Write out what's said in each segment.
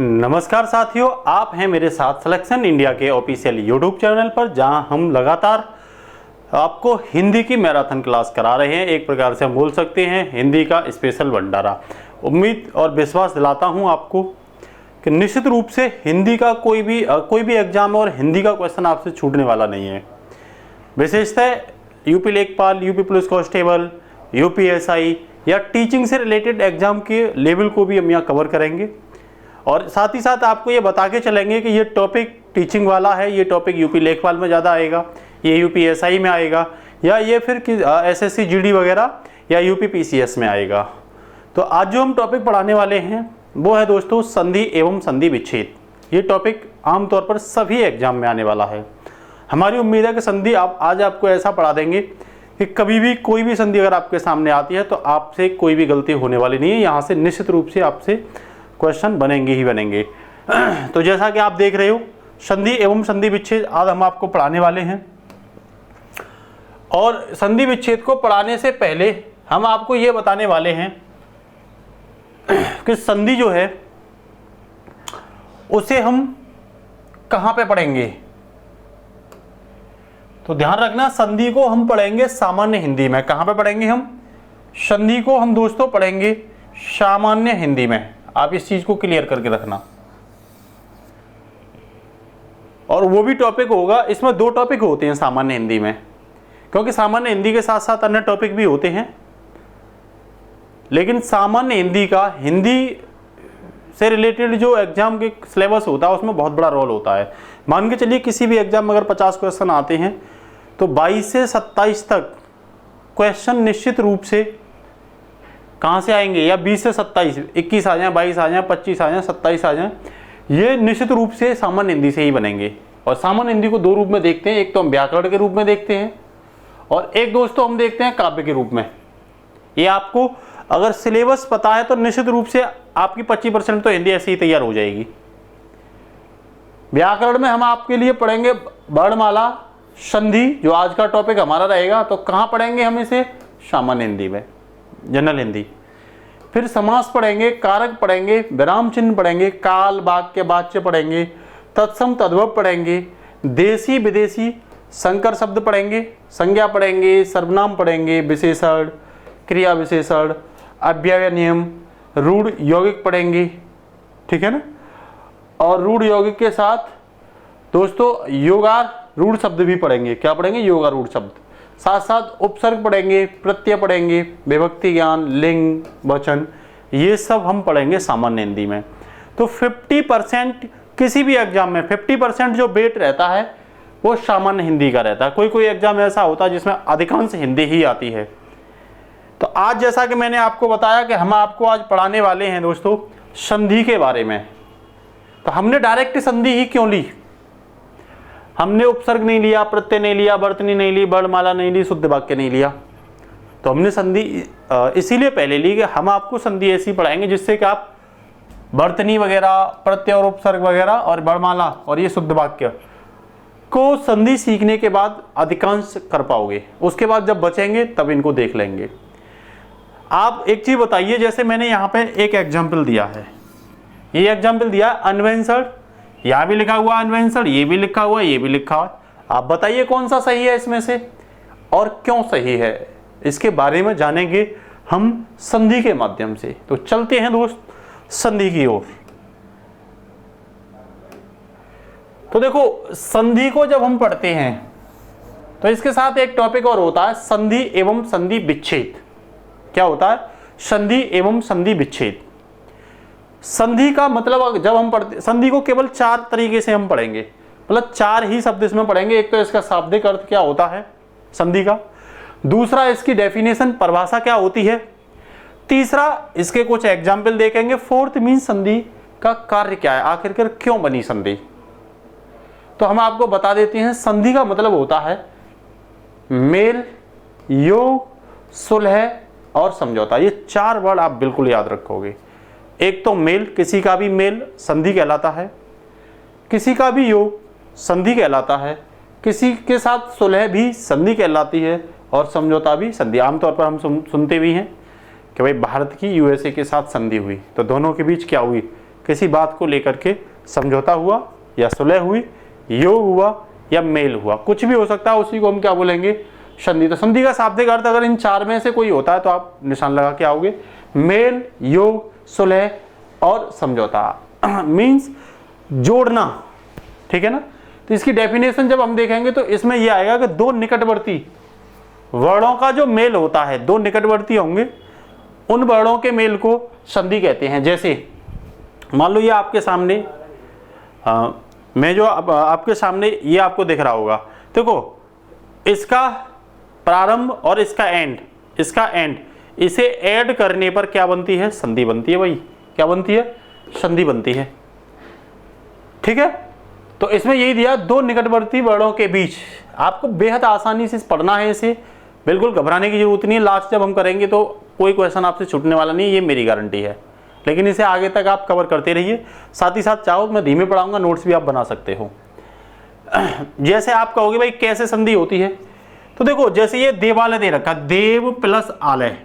नमस्कार साथियों, आप हैं मेरे साथ सिलेक्शन इंडिया के ऑफिशियल यूट्यूब चैनल पर, जहां हम लगातार आपको हिंदी की मैराथन क्लास करा रहे हैं। एक प्रकार से हम बोल सकते हैं हिंदी का स्पेशल भंडारा। उम्मीद और विश्वास दिलाता हूं आपको कि निश्चित रूप से हिंदी का कोई भी एग्जाम और हिंदी का क्वेश्चन आपसे छूटने वाला नहीं है। विशेषतः यूपी लेखपाल, यूपी पुलिस कांस्टेबल, यूपीएसआई या टीचिंग से रिलेटेड एग्जाम के लेवल को भी हम यहाँ कवर करेंगे और साथ ही साथ आपको ये बता के चलेंगे कि ये टॉपिक टीचिंग वाला है, ये टॉपिक यूपी लेखपाल में ज़्यादा आएगा, ये यूपीएसआई में आएगा या ये फिर एसएससी जीडी वगैरह या यूपी पीसीएस में आएगा। तो आज जो हम टॉपिक पढ़ाने वाले हैं वो है दोस्तों संधि एवं संधि विच्छेद। ये टॉपिक आमतौर पर सभी एग्जाम में आने वाला है। हमारी उम्मीद है कि संधि आज आपको ऐसा पढ़ा देंगे कि कभी भी कोई भी संधि अगर आपके सामने आती है तो आपसे कोई भी गलती होने वाली नहीं है। यहाँ से निश्चित रूप से आपसे क्वेश्चन बनेंगे ही बनेंगे। तो जैसा कि आप देख रहे हो, संधि एवं संधि विच्छेद आज हम आपको पढ़ाने वाले हैं। और संधि विच्छेद को पढ़ाने से पहले हम आपको ये बताने वाले हैं कि संधि जो है उसे हम कहाँ पे पढ़ेंगे। तो ध्यान रखना, संधि को हम पढ़ेंगे सामान्य हिंदी में। कहाँ पे पढ़ेंगे हम? संधि को हम दोस्तों पढ़ेंगे सामान्य हिंदी में। आप इस चीज को क्लियर करके रखना। और वो भी टॉपिक होगा, इसमें दो टॉपिक होते हैं सामान्य हिंदी में, क्योंकि सामान्य हिंदी के साथ साथ अन्य टॉपिक भी होते हैं। लेकिन सामान्य हिंदी का हिंदी से रिलेटेड जो एग्जाम के सिलेबस होता है उसमें बहुत बड़ा रोल होता है। मान के चलिए किसी भी एग्जाम में अगर 50 क्वेश्चन आते हैं तो 22 से 27 तक क्वेश्चन निश्चित रूप से कहाँ से आएंगे, या 20 से 27, 21 आ जाए, 22 आ जाए, 25 आ जाए, 27 आ जाए, ये निश्चित रूप से सामान्य हिंदी से ही बनेंगे। और सामान्य हिंदी को दो रूप में देखते हैं, एक तो हम व्याकरण के रूप में देखते हैं और एक दोस्तों हम देखते हैं काव्य के रूप में। ये आपको अगर सिलेबस पता है तो निश्चित रूप से आपकी 25% तो हिंदी ऐसे ही तैयार हो जाएगी। व्याकरण में हम आपके लिए पढ़ेंगे वर्णमाला, संधि, जो आज का टॉपिक हमारा रहेगा। तो कहाँ पढ़ेंगे हम इसे? सामान्य हिंदी में, जनरल हिंदी। फिर समास पढ़ेंगे, कारक पढ़ेंगे, विराम चिन्ह पढ़ेंगे, काल, वाक्य, वाच्य पढ़ेंगे, तत्सम तद्भव पढ़ेंगे, देशी विदेशी संकर शब्द पढ़ेंगे, संज्ञा पढ़ेंगे, सर्वनाम पढ़ेंगे, विशेषण, क्रिया विशेषण, अव्यय नियम, रूढ़ यौगिक पढ़ेंगे। ठीक है ना। और रूढ़ यौगिक के साथ दोस्तों योगारूढ़ शब्द भी पढ़ेंगे। क्या पढ़ेंगे? योगारूढ़ शब्द। साथ साथ उपसर्ग पढ़ेंगे, प्रत्यय पढ़ेंगे, विभक्ति ज्ञान, लिंग, वचन, ये सब हम पढ़ेंगे सामान्य हिंदी में। तो 50% किसी भी एग्जाम में 50% जो वेट रहता है वो सामान्य हिंदी का रहता है। कोई कोई एग्जाम ऐसा होता है जिसमें अधिकांश हिंदी ही आती है। तो आज जैसा कि मैंने आपको बताया कि हम आपको आज पढ़ाने वाले हैं दोस्तों संधि के बारे में। तो हमने डायरेक्ट संधि ही क्यों ली? हमने उपसर्ग नहीं लिया, प्रत्यय नहीं लिया, वर्तनी नहीं ली, वर्णमाला नहीं ली, शुद्ध वाक्य नहीं लिया। तो हमने संधि इसीलिए पहले ली कि हम आपको संधि ऐसी पढ़ाएंगे जिससे कि आप वर्तनी वगैरह, प्रत्यय और उपसर्ग वगैरह और वर्णमाला और ये शुद्ध वाक्य को संधि सीखने के बाद अधिकांश कर पाओगे। उसके बाद जब बचेंगे तब इनको देख लेंगे। आप एक चीज बताइए, जैसे मैंने यहाँ पे एक एग्जाम्पल दिया है, ये एग्जाम्पल दिया अन्वेंषण, यहाँ भी लिखा हुआ अन्वेंषण, ये भी लिखा हुआ, ये भी लिखा हुआ। आप बताइए कौन सा सही है इसमें से और क्यों सही है, इसके बारे में जानेंगे हम संधि के माध्यम से। तो चलते हैं दोस्त संधि की ओर। तो देखो, संधि को जब हम पढ़ते हैं तो इसके साथ एक टॉपिक और होता है, संधि एवं संधि विच्छेद। क्या होता है? संधि एवं संधि विच्छेद। संधि का मतलब जब हम पढ़ते, संधि को केवल 4 तरीके से हम पढ़ेंगे, मतलब 4 ही शब्द इसमें पढ़ेंगे। एक तो इसका शाब्दिक अर्थ क्या होता है संधि का, दूसरा इसकी डेफिनेशन, परिभाषा क्या होती है, तीसरा इसके कुछ एग्जाम्पल देखेंगे, फोर्थ मीन्स संधि का कार्य क्या है, आखिरकार क्यों बनी संधि। तो हम आपको बता देते हैं, संधि का मतलब होता है मेल, योग, सुलह और समझौता। ये 4 वर्ड आप बिल्कुल याद रखोगे। एक तो मेल, किसी का भी मेल संधि कहलाता है, किसी का भी योग संधि कहलाता है, किसी के साथ सुलह भी संधि कहलाती है और समझौता भी संधि। आमतौर पर हम सुनते भी हैं कि भाई भारत की यूएसए के साथ संधि हुई, तो दोनों के बीच क्या हुई? किसी बात को लेकर के समझौता हुआ या सुलह हुई, योग हुआ या मेल हुआ, कुछ भी हो सकता है, उसी को हम क्या बोलेंगे, संधि। तो संधि का शाब्दिक अर्थ अगर इन चार में से कोई होता है तो आप निशान लगा के आओगे, मेल, योग, सुलह और समझौता मीन्स जोड़ना, ठीक है ना। तो इसकी डेफिनेशन जब हम देखेंगे तो इसमें यह आएगा कि दो निकटवर्ती वर्णों का जो मेल होता है, दो निकटवर्ती होंगे, उन वर्णों के मेल को संधि कहते हैं। जैसे मान लो ये आपके सामने मैं जो आपके सामने ये आपको दिख रहा होगा, देखो इसका प्रारंभ और इसका एंड, इसे ऐड करने पर क्या बनती है, संधि बनती है। भाई क्या बनती है, संधि बनती है, ठीक है। तो इसमें यही दिया, दो निकटवर्ती वर्णों के बीच। आपको बेहद आसानी से पढ़ना है इसे, बिल्कुल घबराने की जरूरत नहीं है। लास्ट जब हम करेंगे तो कोई क्वेश्चन आपसे छूटने वाला नहीं है, ये मेरी गारंटी है। लेकिन इसे आगे तक आप कवर करते रहिए, साथ ही साथ चाहो मैं धीमे पढ़ाऊंगा, नोट्स भी आप बना सकते हो। जैसे आप कहोगे भाई कैसे संधि होती है, तो देखो जैसे ये देवालय दे रखा, देव प्लस आलय,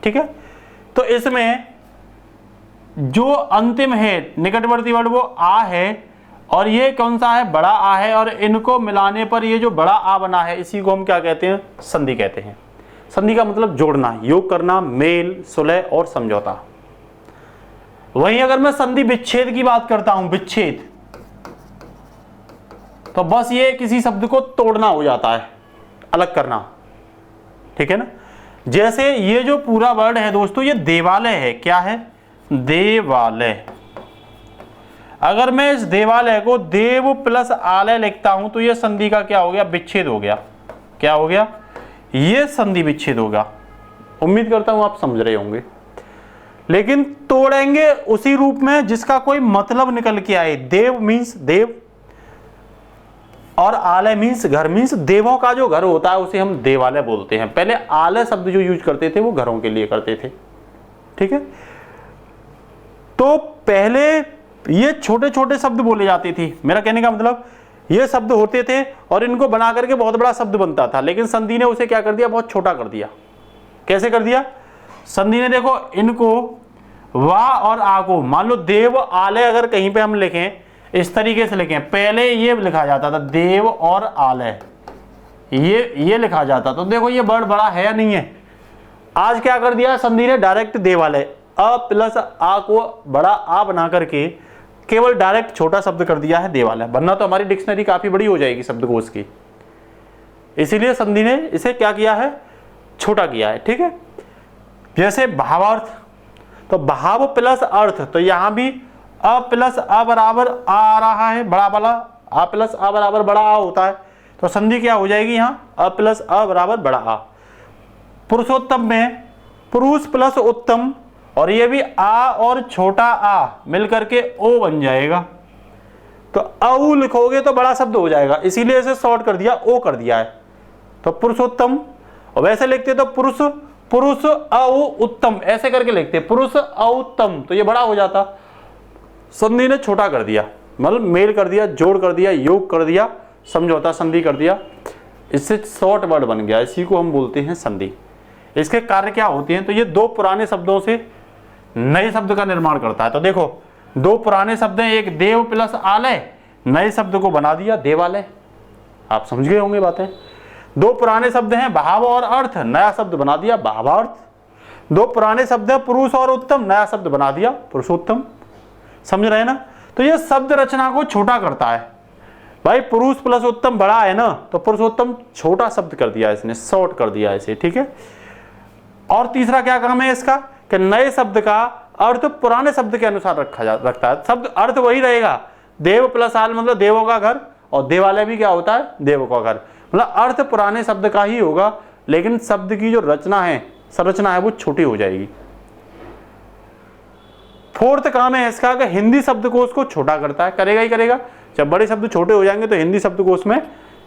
ठीक है। तो इसमें जो अंतिम है निकटवर्ती वर्ण वो आ है, और ये कौन सा है, बड़ा आ है, और इनको मिलाने पर ये जो बड़ा आ बना है, इसी को हम क्या कहते हैं, संधि कहते हैं। संधि का मतलब जोड़ना, योग करना, मेल, सुलह और समझौता। वहीं अगर मैं संधि विच्छेद की बात करता हूं, विच्छेद, तो बस ये किसी शब्द को तोड़ना हो जाता है, अलग करना, ठीक है ना। जैसे ये जो पूरा वर्ड है दोस्तों, ये देवालय है, क्या है, देवालय। अगर मैं इस देवालय को देव प्लस आलय लिखता हूं तो ये संधि का क्या हो गया, विच्छेद हो गया। क्या हो गया, ये संधि विच्छेद होगा। उम्मीद करता हूं आप समझ रहे होंगे। लेकिन तोड़ेंगे उसी रूप में जिसका कोई मतलब निकल के आए। देव मीन्स देव, और आलय मीन्स घर, मीन्स देवों का जो घर होता है उसे हम देवालय बोलते हैं। पहले आलय शब्द जो यूज करते थे वो घरों के लिए करते थे, ठीक है। तो पहले ये छोटे छोटे शब्द बोले जाते थे, मेरा कहने का मतलब ये शब्द होते थे और इनको बना करके बहुत बड़ा शब्द बनता था। लेकिन संधि ने उसे क्या कर दिया, बहुत छोटा कर दिया। कैसे कर दिया, संधि ने देखो इनको वा और आ को, मान लो देव आलय अगर कहीं पे हम लिखें, इस तरीके से लिखें, पहले ये लिखा जाता था देव और आलय, ये लिखा जाता। तो देखो ये वर्ड बड़ा है या नहीं है। आज क्या कर दिया संधि ने, डायरेक्ट देवालय, अ प्लस आ को बड़ा आ बना करके केवल डायरेक्ट छोटा शब्द कर दिया है देवालय। वरना तो हमारी डिक्शनरी काफी बड़ी हो जाएगी शब्दकोश की, इसीलिए संधि ने इसे क्या किया है, छोटा किया है, ठीक है। जैसे भावार्थ, तो भाव प्लस अर्थ, तो यहां भी अ प्लस आ बराबर आ रहा है, बड़ा वाला आ प्लस आ बराबर बड़ा आ होता है। तो संधि क्या हो जाएगी यहां, अ प्लस आ बराबर बड़ा आ। पुरुषोत्तम में पुरुष प्लस उत्तम, और ये भी आ और छोटा आ मिलकर के ओ बन जाएगा। तो औ लिखोगे तो बड़ा शब्द हो जाएगा, इसीलिए इसे शॉर्ट कर दिया, ओ कर दिया है। तो पुरुषोत्तम, और वैसे लिखते तो पुरुष पुरुष औ उत्तम, ऐसे करके लिखते पुरुष औत्तम, तो ये बड़ा हो जाता। संधि ने छोटा कर दिया, मतलब मेल कर दिया, जोड़ कर दिया, योग कर दिया, समझौता संधि कर दिया, इससे शॉर्ट वर्ड बन गया। इसी को हम बोलते हैं संधि। इसके कार्य क्या होते हैं, तो ये दो पुराने शब्दों से नए शब्द का निर्माण करता है। तो देखो दो पुराने शब्द हैं, एक देव प्लस आलय, नए शब्द को बना दिया देवालय। आप समझ गए होंगे बातें। दो पुराने शब्द हैं भाव और अर्थ, नया शब्द बना दिया भावार्थ। दो पुराने शब्द हैं पुरुष और उत्तम, नया शब्द बना दिया पुरुषोत्तम। समझ रहे हैं ना। तो ये शब्द रचना को छोटा करता है। भाई पुरुष प्लस उत्तम बड़ा है ना, तो पुरुषोत्तम छोटा शब्द कर दिया इसने, शॉर्ट कर दिया इसे, ठीक है। और तीसरा क्या काम है इसका, कि नए शब्द का अर्थ पुराने शब्द के अनुसार रखता है। शब्द अर्थ वही रहेगा, देव प्लस आल मतलब देवों का घर, और देवालय भी क्या होता है, देवों का घर, मतलब अर्थ पुराने शब्द का ही होगा, लेकिन शब्द की जो रचना है, संरचना है, वो छोटी हो जाएगी। फोर्थ काम है इसका कि हिंदी शब्दकोश को छोटा करता है, करेगा ही करेगा। जब बड़े शब्द छोटे हो जाएंगे तो हिंदी शब्दकोश में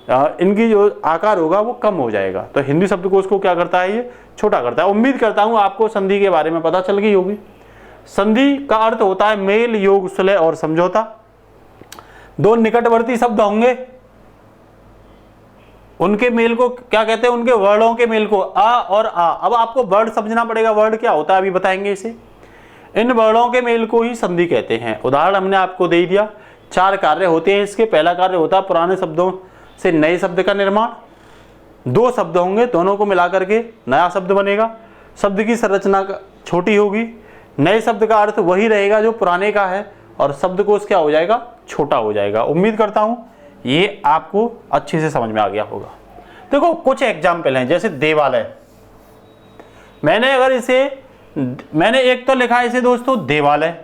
इनकी जो आकार होगा वो कम हो जाएगा। तो हिंदी शब्दकोश को क्या करता है, ये छोटा करता है। उम्मीद करता हूं आपको संधि के बारे में पता चल गई होगी। संधि का अर्थ होता है मेल, योग, सुलह और समझौता। दो निकटवर्ती शब्द होंगे, उनके मेल को क्या कहते हैं, उनके वर्णों के मेल को, आ और आ। अब आपको वर्ड समझना पड़ेगा, वर्ड क्या होता है अभी बताएंगे इसे। इन वर्णों के मेल को ही संधि कहते हैं। उदाहरण हमने आपको दे दिया, 4 कार्य होते हैं इसके। पहला कार्य होता है पुराने शब्दों से नए शब्द का निर्माण। 2 शब्द होंगे, दोनों को मिला करके नया शब्द बनेगा। शब्द की संरचना छोटी होगी, नए शब्द का अर्थ वही रहेगा जो पुराने का है, और शब्दकोश क्या हो जाएगा, छोटा हो जाएगा। उम्मीद करता हूं ये आपको अच्छे से समझ में आ गया होगा। देखो कुछ एग्जाम्पल हैं, जैसे देवालय। मैंने एक तो लिखा है इसे दोस्तों देवालय,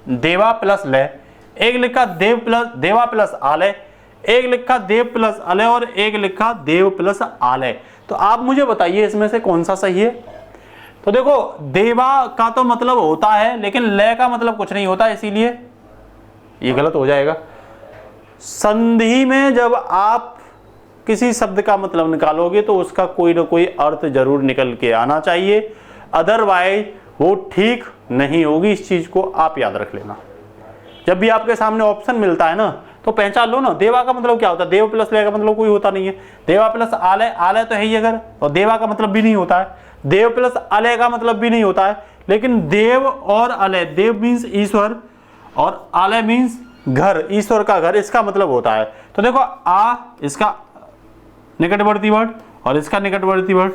देवा प्लस लय, एक लिखा देवा प्लस आलय, एक लिखा देव प्लस अलय, और एक लिखा देव प्लस आलय। तो आप मुझे बताइए इसमें से कौन सा सही है। तो देखो देवा का तो मतलब होता है, लेकिन लय का मतलब कुछ नहीं होता, इसीलिए ये गलत हो जाएगा। संधि में जब आप किसी शब्द का मतलब निकालोगे तो उसका कोई ना कोई अर्थ जरूर निकल के आना चाहिए, अदरवाइज वो ठीक नहीं होगी। इस चीज को आप याद रख लेना। जब भी आपके सामने ऑप्शन मिलता है ना, तो पहचान लो ना, देवा का मतलब क्या होता है, देव प्लस लय का मतलब कोई होता नहीं है। देवा प्लस आलय, आलय तो है ही अगर, और देवा का मतलब भी नहीं होता है। देव प्लस अलय का मतलब भी नहीं होता है, लेकिन देव और अलय, देव मीन्स ईश्वर और आलय मीन्स घर, ईश्वर का घर, इसका मतलब होता है। तो देखो आ इसका निकटवर्ती वर्ड और इसका निकटवर्ती वर्ड,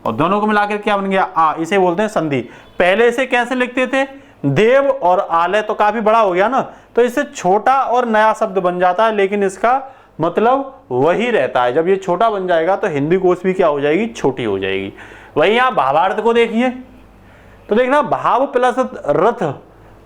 और दोनों को मिलाकर क्या बन गया, आ, इसे बोलते हैं संधि। पहले से कैसे लिखते थे, देव और आलय, तो काफी बड़ा हो गया ना, तो इससे छोटा और नया शब्द बन जाता है, लेकिन इसका मतलब वही रहता है। जब ये छोटा बन जाएगा तो हिंदी कोश भी क्या हो जाएगी, छोटी हो जाएगी। वही यहाँ भावार्थ को देखिए, तो देखना भाव प्लस रथ,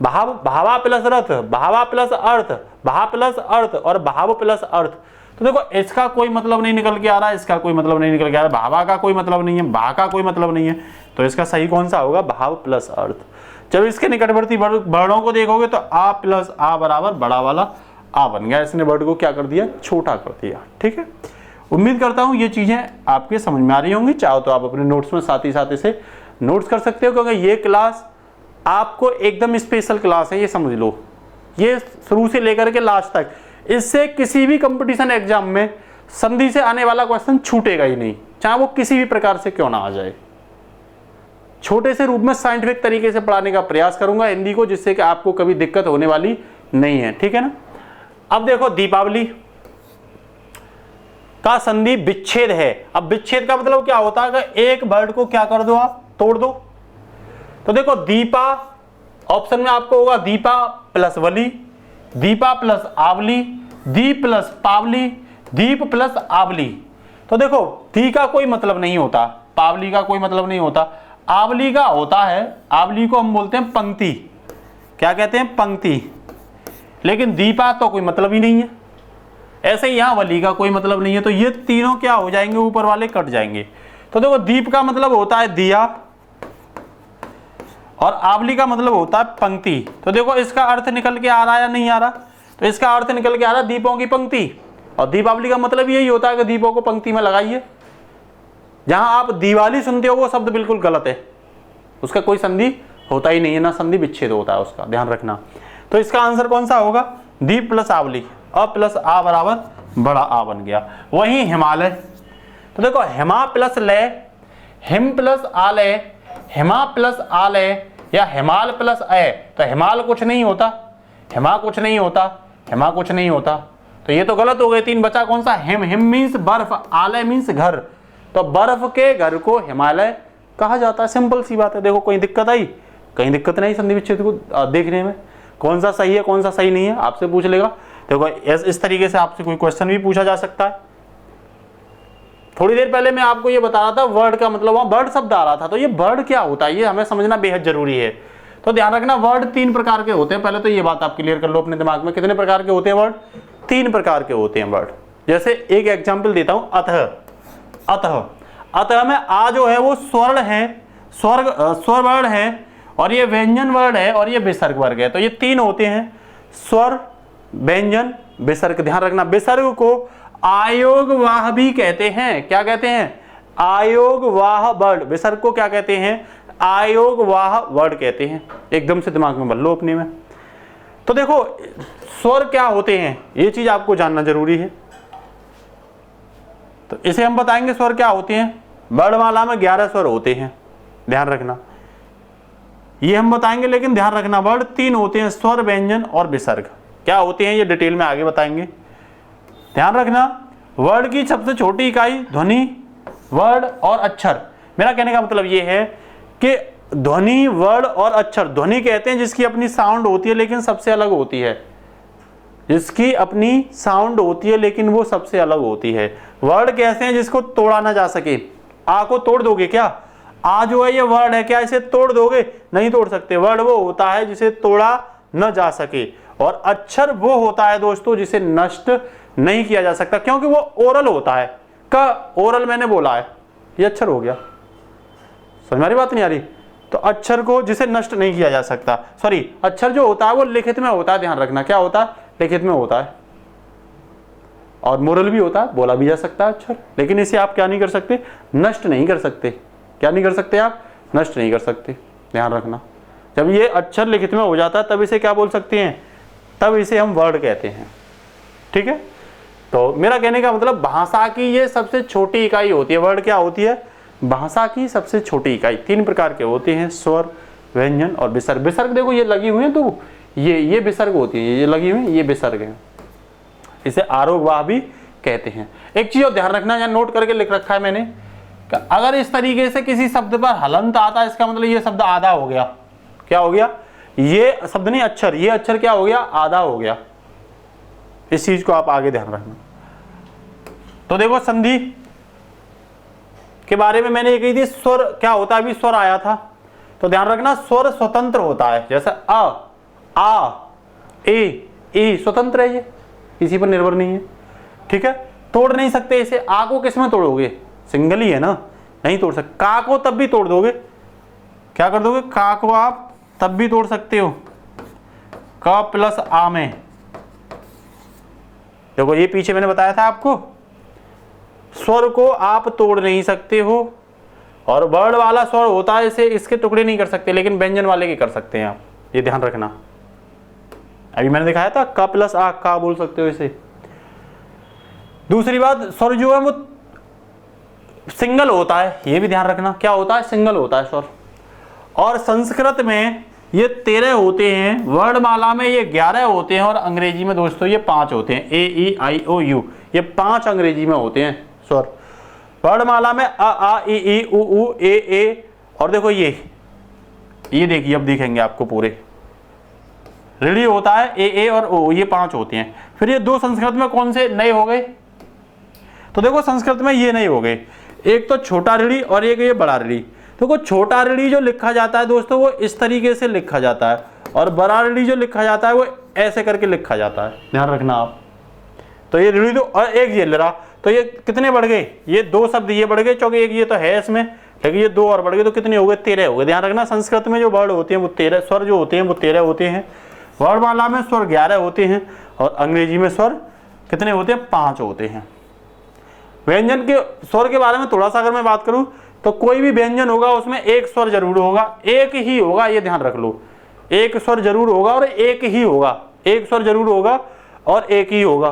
भावा प्लस रथ, भावा प्लस अर्थ, भा प्लस अर्थ और भाव प्लस अर्थ। तो देखो इसका कोई मतलब नहीं निकल के आ रहा है, इसका कोई मतलब नहीं निकल के आ रहा है, भावा का कोई मतलब नहीं है, भा का कोई मतलब नहीं है, तो इसका सही कौन सा होगा, भाव प्लस अर्थ। जब इसके निकटवर्ती वर्णों को देखोगे तो आ प्लस आ बराबर बड़ा वाला आ बन गया। इसने वर्ड को क्या कर दिया, छोटा कर दिया। ठीक है, उम्मीद करता हूं ये चीजें आपके समझ में आ रही होंगी। चाहो तो आप अपने नोट्स में साथ ही साथ इसे नोट्स कर सकते हो, क्योंकि ये क्लास आपको एकदम स्पेशल क्लास है, ये समझ लो। ये शुरू से लेकर के लास्ट तक, इससे किसी भी कंपटीशन एग्जाम में संधि से आने वाला क्वेश्चन छूटेगा ही नहीं, चाहे वो किसी भी प्रकार से क्यों ना आ जाए। छोटे से रूप में साइंटिफिक तरीके से पढ़ाने का प्रयास करूंगा हिंदी को, जिससे कि आपको कभी दिक्कत होने वाली नहीं है। ठीक है ना। अब देखो दीपावली का संधि विच्छेद है। अब विच्छेद का मतलब क्या होता है कि एक वर्ड को क्या कर दो, आप तोड़ दो। तो देखो दीपा, ऑप्शन में आपको होगा दीपा प्लस वली, दीपा प्लस आवली, दीप प्लस पावली, दीप प्लस आवली। तो देखो दी का कोई मतलब नहीं होता, पावली का कोई मतलब नहीं होता, आवली का होता है। आवली को हम बोलते हैं पंक्ति, क्या कहते हैं, पंक्ति। लेकिन दीपा तो कोई मतलब ही नहीं है, ऐसे ही यहां वली का कोई मतलब नहीं है। तो ये तीनों क्या हो जाएंगे, ऊपर वाले कट जाएंगे। तो देखो दीप का मतलब होता है दिया और आवली का मतलब होता है पंक्ति। तो देखो इसका अर्थ निकल के आ रहा है या नहीं आ रहा, तो इसका अर्थ निकल के आ रहा है दीपों की पंक्ति। और दीपावली का मतलब यही होता है कि दीपों को पंक्ति में लगाइए। जहां आप दिवाली सुनते हो वो शब्द बिल्कुल गलत है, उसका कोई संधि होता ही नहीं है, ना संधि विच्छेद होता है, उसका ध्यान रखना। तो इसका आंसर कौन सा होगा, दीप प्लस आवली, अ प्लस आ बराबर बड़ा आ बन गया। वही हिमालय, तो देखो हिमा प्लस लय, हिम प्लस आलय, हिमा प्लस आलय या हिमाल प्लस अय। तो हिमाल कुछ नहीं होता, हिमा कुछ नहीं होता, हिमा कुछ नहीं होता, तो ये तो गलत हो गए। 3 बचा कौन सा, हिम। हिम मीन्स बर्फ, आलय मीन्स घर, तो बर्फ के घर को हिमालय कहा जाता है। सिंपल सी बात है। देखो कोई दिक्कत आई, कहीं दिक्कत नहीं संधि विच्छेद को देखने में, कौन सा सही है कौन सा सही नहीं है आपसे पूछ लेगा। देखो इस तरीके से आपसे कोई क्वेश्चन भी पूछा जा सकता है। थोड़ी देर पहले मैं आपको ये बता रहा था वर्ड का मतलब, वहां वर्ड शब्द आ रहा था, तो ये वर्ड क्या होता है ये हमें समझना बेहद जरूरी है। तो ध्यान रखना वर्ड 3 प्रकार के होते हैं। पहले तो ये बात आप क्लियर कर लो अपने दिमाग में, कितने प्रकार के होते हैं वर्ड, 3 प्रकार के होते हैं वर्ड। जैसे एक एग्जाम्पल देता हूं, अतः। अतः, अतः में आ जो है वो स्वर्ण है, स्वर वर्ड है, और ये व्यंजन वर्ड है, और ये विसर्ग वर्ग है। तो ये 3 होते हैं, स्वर, व्यंजन, विसर्ग। ध्यान रखना विसर्ग को आयोग वाह भी कहते हैं। क्या कहते हैं, आयोग वाह वर्ड। विसर्ग को क्या कहते हैं, आयोग वाह वर्ड कहते हैं। एकदम से दिमाग में भर लो अपने में। तो देखो स्वर क्या होते हैं ये चीज आपको जानना जरूरी है, तो इसे हम बताएंगे स्वर क्या होते हैं। वर्णमाला में 11 स्वर होते हैं, ध्यान रखना। ये हम बताएंगे, लेकिन ध्यान रखना वर्ड 3 होते हैं, स्वर, व्यंजन और विसर्ग। क्या होते हैं ये डिटेल में आगे बताएंगे। ध्यान रखना वर्ड की सबसे छोटी इकाई ध्वनि, वर्ड और अक्षर। मेरा कहने का मतलब ये है कि ध्वनि, वर्ड और अक्षर, ध्वनि कहते हैं जिसकी अपनी साउंड होती है लेकिन सबसे अलग होती है, जिसकी अपनी साउंड होती है लेकिन वो सबसे अलग होती है। वर्ड कैसे हैं जिसको तोड़ा ना जा सके। आ को तोड़ दोगे क्या? आ जो है ये वर्ड है, क्या इसे तोड़ दोगे? नहीं तोड़ सकते। वर्ड वो होता है जिसे तोड़ा न जा सके, और अक्षर वो होता है दोस्तों जिसे नष्ट नहीं किया जा सकता, क्योंकि वो ओरल होता है। का ओरल मैंने बोला है, ये अक्षर हो गया। समझ में आ रही बात नहीं आ रही? तो अक्षर को जिसे नष्ट नहीं किया जा सकता, सॉरी, अक्षर जो होता है वो लिखित में होता है। ध्यान रखना क्या होता है? लिखित में होता है, और मोरल भी होता है, बोला भी जा सकता है अक्षर, लेकिन इसे आप क्या नहीं कर सकते? नष्ट नहीं कर सकते। क्या नहीं कर सकते आप? नष्ट नहीं कर सकते। ध्यान रखना जब ये अक्षर लिखित में हो जाता है तब इसे क्या बोल सकते हैं? तब इसे हम वर्ड कहते हैं। ठीक है, तो मेरा कहने का मतलब भाषा की ये सबसे छोटी इकाई होती है। वर्ड क्या होती है? भाषा की सबसे छोटी इकाई। 3 प्रकार के होते हैं, स्वर, व्यंजन और विसर्ग। विसर्ग देखो ये लगी हुई है, तो ये विसर्ग होती है, ये लगी हुई है, ये विसर्ग है। इसे आरोहवाह भी कहते हैं। एक चीज और ध्यान रखना, यहाँ नोट करके लिख रखा है मैंने, कि अगर इस तरीके से किसी शब्द पर हलंत आता है, इसका मतलब ये शब्द आधा हो गया। क्या हो गया? ये शब्द नहीं, अक्षर, ये अक्षर क्या हो गया? आधा हो गया। इस चीज को आप आगे ध्यान रखना। तो देखो संधि के बारे में मैंने ये कही थी, स्वर क्या होता है? अभी स्वर आया था, तो ध्यान रखना स्वर स्वतंत्र होता है। जैसे अ, आ, ए स्वतंत्र है, ये किसी पर निर्भर नहीं है। ठीक है, तोड़ नहीं सकते इसे। आ को किस में तोड़ोगे? सिंगल ही है ना, नहीं तोड़ सकते। का को तब भी तोड़ दोगे, क्या कर दोगे? का को आप तब भी तोड़ सकते हो, क प्लस आ में। देखो ये पीछे मैंने बताया था आपको, स्वर को आप तोड़ नहीं सकते हो, और वर्ड वाला स्वर होता है इसे इसके टुकड़े नहीं कर सकते, लेकिन व्यंजन वाले के कर सकते हैं आप। ये ध्यान रखना, अभी मैंने दिखाया था क प्लस आ, का बोल सकते हो इसे। दूसरी बात, स्वर जो है वो सिंगल होता है, ये भी ध्यान रखना। क्या होता है? सिंगल होता है स्वर। और संस्कृत में ये 13 होते हैं, वर्णमाला में ये 11 होते हैं, और अंग्रेजी में दोस्तों ये 5 होते हैं। ए, ई, आई, ओ, यू, ये 5 अंग्रेजी में होते हैं स्वर। वर्णमाला में अ, आ, ई, उ, ए, और देखो ये देखिए, अब दिखेंगे आपको पूरे। ऋणी होता है ए और ओ, ये 5 होते हैं। फिर ये 2 संस्कृत में कौन से नए हो गए? तो देखो संस्कृत में ये नए हो गए, एक तो छोटा ऋणी और एक ये बड़ा ऋणी। देखो छोटा ऋणी जो लिखा जाता है दोस्तों वो इस तरीके से लिखा जाता है, और बड़ा ऋणी जो लिखा जाता है वो ऐसे करके लिखा जाता है। ध्यान रखना आप। तो ये ऋणी, तो और एक ये लड़ा, तो ये कितने बढ़ गए? ये 2 शब्द ये बढ़ गए, क्योंकि एक ये तो है इसमें, लेकिन ये 2 और बढ़ गए, तो कितने हो गए? 13 हो गए। ध्यान रखना संस्कृत में जो वर्ड होते हैं वो 13, स्वर जो होते हैं वो 13 होते हैं। वर्णमाला में स्वर 11 होते हैं, और अंग्रेजी में स्वर कितने होते हैं? 5 होते हैं। व्यंजन के स्वर के बारे में थोड़ा सा अगर मैं बात करूं, तो कोई भी व्यंजन होगा उसमें एक स्वर जरूर होगा, एक ही होगा, ये ध्यान रख लो। एक स्वर जरूर होगा और एक ही होगा, एक स्वर जरूर होगा और एक ही होगा।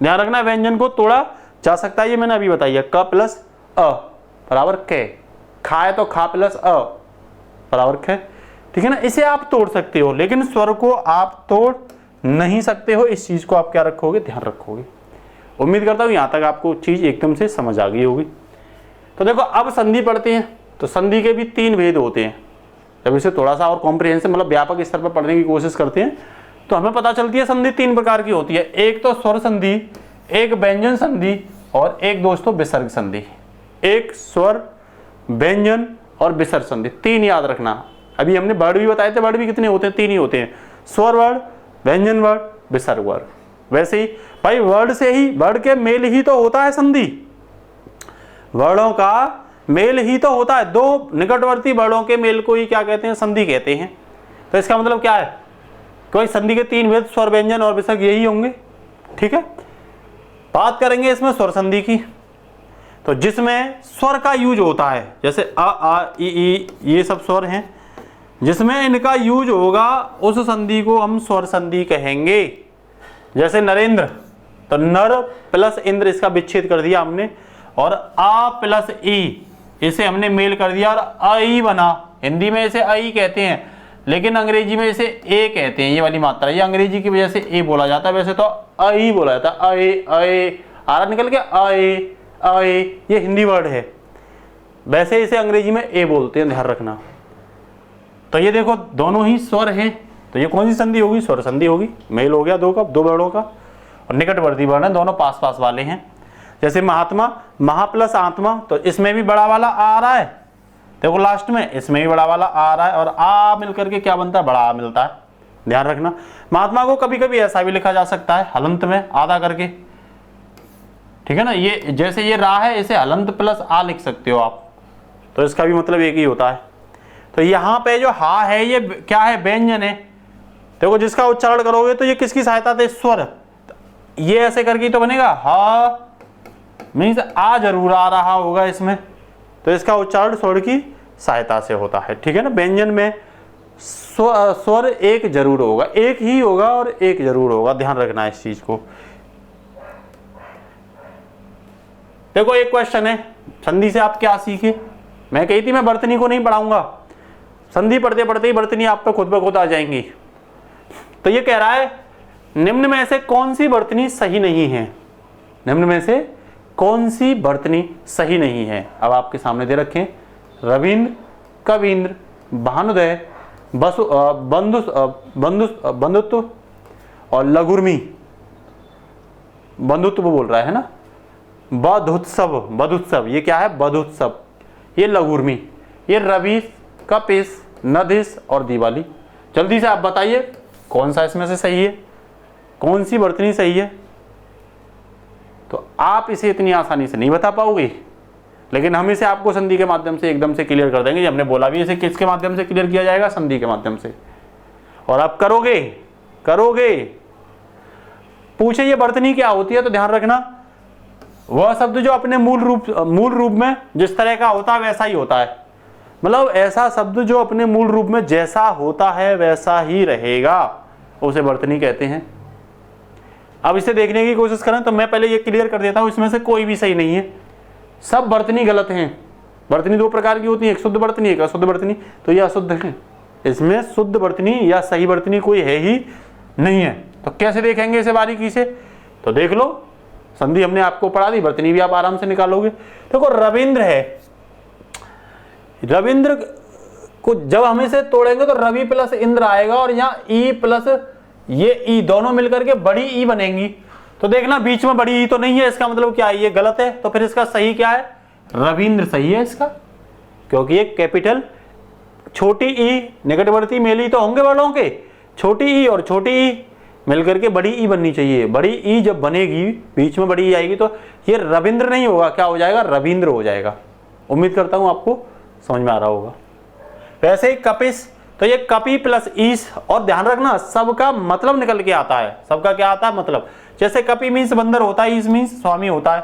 ध्यान रखना व्यंजन को तोड़ा जा सकता है, ये मैंने अभी बताया। क प्लस अ बराबर क, खा है तो खा प्लस अ बराबर ख। ठीक है ना, इसे आप तोड़ सकते हो, लेकिन स्वर को आप तोड़ नहीं सकते हो। इस चीज को आप क्या रखोगे? ध्यान रखोगे। उम्मीद करता हूं यहां तक आपको चीज एकदम से समझ आ गई होगी। तो देखो अब संधि पढ़ते हैं, तो संधि के भी 3 भेद होते हैं। जब इसे थोड़ा सा और कॉम्प्रिहेंसिव मतलब व्यापक स्तर पर पढ़ने की कोशिश करते हैं तो हमें पता चलती है संधि 3 प्रकार की होती है। एक तो स्वर संधि, एक व्यंजन संधि, और एक दोस्तों विसर्ग संधि। एक स्वर, व्यंजन और विसर्ग संधि, 3 याद रखना। अभी हमने वर्ड भी बताए थे, वर्ड भी कितने होते हैं? 3 ही होते हैं, स्वर वर्ड, व्यंजन वर्ड, विसर्ग वर्ड। वैसे ही भाई वर्ड से ही, वर्ड के मेल ही तो होता है संधि, वर्णों का मेल ही तो होता है। 2 निकटवर्ती वर्णों के मेल को ही क्या कहते हैं? संधि कहते हैं। तो इसका मतलब क्या है? कोई संधि के 3 भेद, स्वर, व्यंजन और विसर्ग, यही होंगे। ठीक है, बात करेंगे इसमें स्वर संधि की, तो जिसमें स्वर का यूज होता है, जैसे अ, आ, ई, ये सब स्वर हैं, जिसमें इनका यूज होगा उस संधि को हम स्वर संधि कहेंगे। जैसे नरेंद्र, तो नर प्लस इंद्र, इसका विच्छेद कर दिया हमने, और आ प्लस ई, इसे हमने मेल कर दिया और अई बना। हिंदी में इसे अई कहते हैं, लेकिन अंग्रेजी में इसे ए कहते हैं। ये वाली मात्रा, ये अंग्रेजी की वजह से ए बोला जाता है, वैसे तो अई बोला जाता है। अए अए आरा निकल के अए अए, ये हिंदी वर्ड है, वैसे इसे अंग्रेजी में ए बोलते हैं, ध्यान रखना। तो ये देखो दोनों ही स्वर हैं, तो ये कौन सी संधि होगी? स्वर संधि होगी। मेल हो गया दो वर्णों का, और निकटवर्ती वर्ण है, दोनों पास पास वाले हैं। जैसे महात्मा, महा प्लस आत्मा, तो इसमें भी बड़ा वाला आ रहा है, देखो लास्ट में इसमें भी बड़ा वाला आ रहा है, और आ मिलकर के क्या बनता है? बड़ा आ मिलता है, ध्यान रखना। महात्मा को कभी कभी ऐसा भी लिखा जा सकता है, हलंत में आधा करके, ठीक है ना। ये जैसे ये रा है, इसे हलंत प्लस आ लिख सकते हो आप, तो इसका भी मतलब एक ही होता है। तो यहाँ पे जो हा है ये क्या है? व्यंजन है। देखो जिसका उच्चारण करोगे तो ये किसकी सहायता से? स्वर। ये ऐसे करके तो बनेगा हा, मीन्स आ जरूर आ रहा होगा इसमें, तो इसका उच्चारण स्वर की सहायता से होता है, ठीक है ना। व्यंजन में स्वर एक जरूर होगा, एक ही होगा और एक जरूर होगा, ध्यान रखना है इस चीज को। देखो एक क्वेश्चन है, संधि से आप क्या सीखे? मैं कही थी मैं वर्तनी को नहीं पढ़ाऊंगा, संधि पढ़ते पढ़ते ही वर्तनी आप पे खुद ब खुद आ जाएंगी। तो ये कह रहा है निम्न में से कौन सी वर्तनी सही नहीं है? निम्न में से कौन सी वर्तनी सही नहीं है? अब आपके सामने दे रखें, रविंद्र, कविंद्र, भानुदय, बंधुत्व और लघुर्मी। बंधुत्व बोल रहा है ना, बधुत्सव, ये क्या है? बधुत्सव। ये लघुर्मी, ये रवि, कपिस, नदिस और दिवाली। जल्दी से आप बताइए कौन सा इसमें से सही है, कौन सी वर्तनी सही है? तो आप इसे इतनी आसानी से नहीं बता पाओगे, लेकिन हम इसे आपको संधि के माध्यम से एकदम से क्लियर कर देंगे। हमने बोला भी इसे किसके माध्यम से क्लियर किया जाएगा? संधि के माध्यम से। और आप करोगे। पूछे ये वर्तनी क्या होती है, तो ध्यान रखना वह शब्द जो अपने मूल रूप में जिस तरह का होता है वैसा ही होता है। मतलब ऐसा शब्द जो अपने मूल रूप में जैसा होता है वैसा ही रहेगा, उसे वर्तनी कहते हैं। अब इसे देखने की कोशिश करें तो मैं पहले ये क्लियर कर देता हूं, इसमें से कोई भी सही नहीं है, सब वर्तनी गलत हैं। वर्तनी दो प्रकार की होती है, एक शुद्ध वर्तनी, एक अशुद्ध वर्तनी। तो ये अशुद्ध है, इसमें शुद्ध वर्तनी या सही वर्तनी कोई है ही नहीं है। तो कैसे देखेंगे इसे बारीकी से? तो देख लो, संधि हमने आपको पढ़ा दी, वर्तनी भी आप आराम से निकालोगे। देखो रविंद्र है, रविंद्र को जब हम इसे तोड़ेंगे तो रवि प्लस इंद्र आएगा, और यहाँ ई प्लस ये ई दोनों मिलकर के बड़ी ई बनेंगी। तो देखना बीच में बड़ी ई तो नहीं है, इसका मतलब क्या है? ये गलत है। तो फिर इसका सही क्या है? रविंद्र सही है इसका, क्योंकि ये कैपिटल छोटी ई निकटवर्ती मेली तो होंगे वर्णों के, छोटी ई और छोटी ई मिलकर के बड़ी ई बननी चाहिए। बड़ी ई जब बनेगी, बीच में बड़ी ई आएगी, तो ये रविंद्र नहीं होगा, क्या हो जाएगा? रविंद्र हो जाएगा। उम्मीद करता हूं आपको समझ में आ रहा होगा। वैसे ही कपिस, तो ये कपि प्लस ईस, और ध्यान रखना सबका मतलब निकल के आता है। सबका क्या आता है? मतलब। जैसे कपि मीन्स बंदर होता है, ईस मीन्स स्वामी होता है।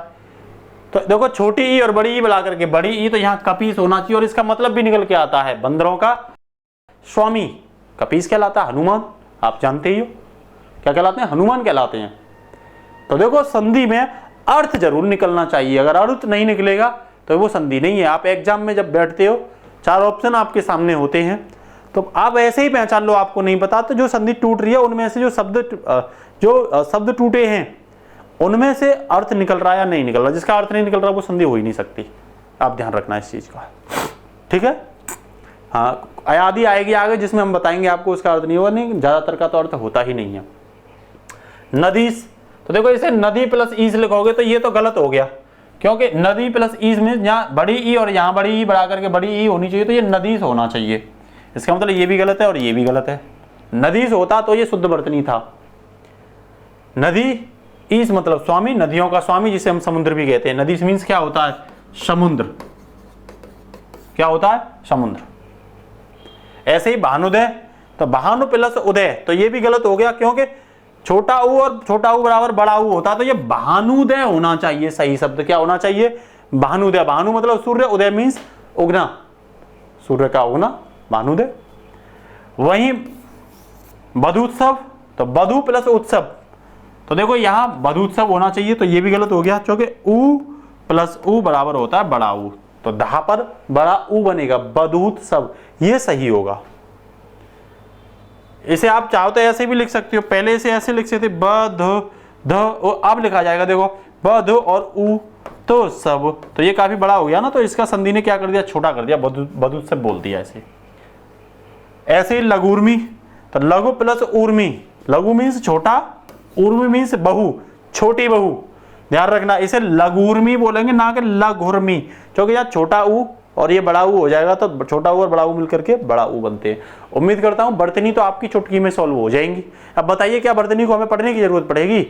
तो देखो छोटी ई और बड़ी ई मिला करके बड़ी ई, तो यहाँ कपीस होना चाहिए, और इसका मतलब भी निकल के आता है बंदरों का स्वामी। कपीस कहलाता है हनुमान, आप जानते ही हो क्या कहलाते हैं? हनुमान कहलाते हैं। तो देखो संधि में अर्थ जरूर निकलना चाहिए, अगर अर्थ नहीं निकलेगा तो वो संधि नहीं है। आप एग्जाम में जब बैठते हो, 4 ऑप्शन आपके सामने होते हैं, तो आप ऐसे ही पहचान लो, आपको नहीं पता तो जो संधि टूट रही है उनमें से जो शब्द टूटे हैं उनमें से अर्थ निकल रहा है या नहीं निकल रहा। जिसका अर्थ नहीं निकल रहा वो संधि हो ही नहीं सकती, आप ध्यान रखना इस चीज का, ठीक है। हाँ, आदि आएगी आगे जिसमें हम बताएंगे आपको उसका अर्थ नहीं होगा, नहीं ज्यादातर का तो अर्थ होता ही नहीं है। नदीस, तो देखो इसे नदी प्लस ईस लिखोगे तो ये तो गलत हो गया, क्योंकि नदी प्लस ईस में यहाँ बड़ी ई और यहाँ बड़ी ई बढ़ा करके बड़ी ई होनी चाहिए, तो ये नदीस होना चाहिए। इसका मतलब ये भी गलत है और ये भी गलत है। नदीस होता तो ये शुद्ध वर्तनी था। नदी ईस मतलब स्वामी, नदियों का स्वामी, जिसे हम समुद्र भी कहते हैं। नदीस मीन्स क्या होता है? समुद्र। क्या होता है? समुद्र। ऐसे ही भानुदय, तो भानु प्लस उदय, तो ये भी गलत हो गया, क्योंकि छोटा ऊ और छोटा ऊ बराबर बड़ा ऊ होता, तो ये भानुदय होना चाहिए। सही शब्द क्या होना चाहिए? भानुदय। भानु मतलब सूर्य, उदय मीन्स उगना, सूर्य का उगना, भानुदय। वहीं बधुत्सव, तो बधु प्लस उत्सव, तो देखो यहां बधुत्सव होना चाहिए, तो ये भी गलत हो गया, क्योंकि ऊ प्लस ऊ बराबर होता है बड़ा ऊ, तो धा पर बड़ा ऊ बनेगा, बधूत सब, ये सही होगा। इसे आप चाहो तो ऐसे भी लिख सकते हो, पहले इसे ऐसे लिख सकते बध ध, अब लिखा जाएगा देखो बध और ऊ तो सब, तो ये काफी बड़ा हो गया ना, तो इसका संधि ने क्या कर दिया, छोटा कर दिया, बधूत सब बोल दिया ऐसे। ऐसे लघुर्मी, तो लघु प्लस ऊर्मी, लघु मीन्स छोटा, ऊर्मी मीन्स बहू, छोटी बहू, ध्यान रखना इसे लघुर्मी बोलेंगे ना कि लघुर्मी, क्योंकि यार छोटा ऊ और ये बड़ा ऊ हो जाएगा तो छोटा ऊ और बड़ा ऊ मिलकर के बड़ा ऊ बनते हैं। उम्मीद करता हूं बर्तनी तो आपकी चुटकी में सॉल्व हो जाएंगी। अब बताइए क्या बर्तनी को हमें पढ़ने की जरूरत पड़ेगी?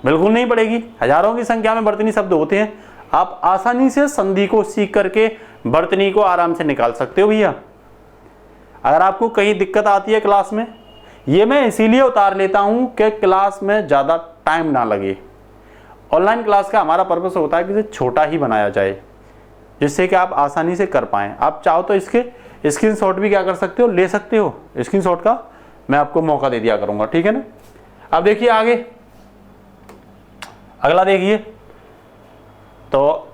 बिल्कुल नहीं पड़ेगी। हजारों की संख्या में बर्तनी शब्द होते हैं, आप आसानी से संधि को सीख करके बर्तनी को आराम से निकाल सकते हो भैया। अगर आपको कहीं दिक्कत आती है क्लास में, ये मैं इसीलिए उतार लेता हूं कि क्लास में ज्यादा टाइम ना लगे। ऑनलाइन क्लास का हमारा पर्पस होता है कि इसे छोटा ही बनाया जाए, जिससे कि आप आसानी से कर पाएं। आप चाहो तो इसके स्क्रीनशॉट भी क्या कर सकते हो, ले सकते हो, स्क्रीनशॉट का मैं आपको मौका दे दिया करूंगा, ठीक है ना। अब देखिए आगे, अगला देखिए, तो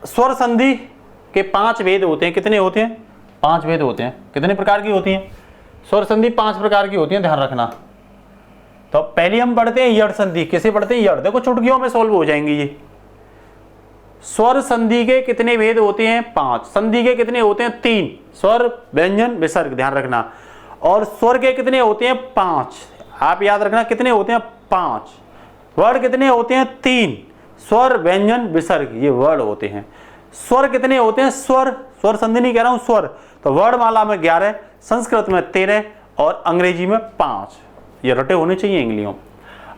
स्वर संधि के 5 भेद होते हैं। कितने होते हैं? 5 भेद होते हैं। कितने प्रकार की होती हैं? स्वर संधि 5 प्रकार की होती है, ध्यान रखना। तो पहले हम पढ़ते हैं यड़ संधि। किसे पढ़ते हैं? यड़। देखो चुटकियों में सॉल्व हो जाएंगी ये। स्वर संधि के कितने भेद होते हैं? 5। संधि के कितने होते हैं? 3। स्वर, व्यंजन, विसर्ग, ध्यान रखना। और स्वर के कितने होते हैं? 5। आप याद रखना कितने होते हैं? 5। वर्ण कितने होते हैं? 3। स्वर, व्यंजन, विसर्ग, ये वर्ण होते हैं। स्वर कितने होते हैं? स्वर संधि नहीं कह रहा हूं, स्वर। तो वर्णमाला में 11, संस्कृत में 13 और अंग्रेजी में 5। ये रटे होने चाहिए इंग्लियों।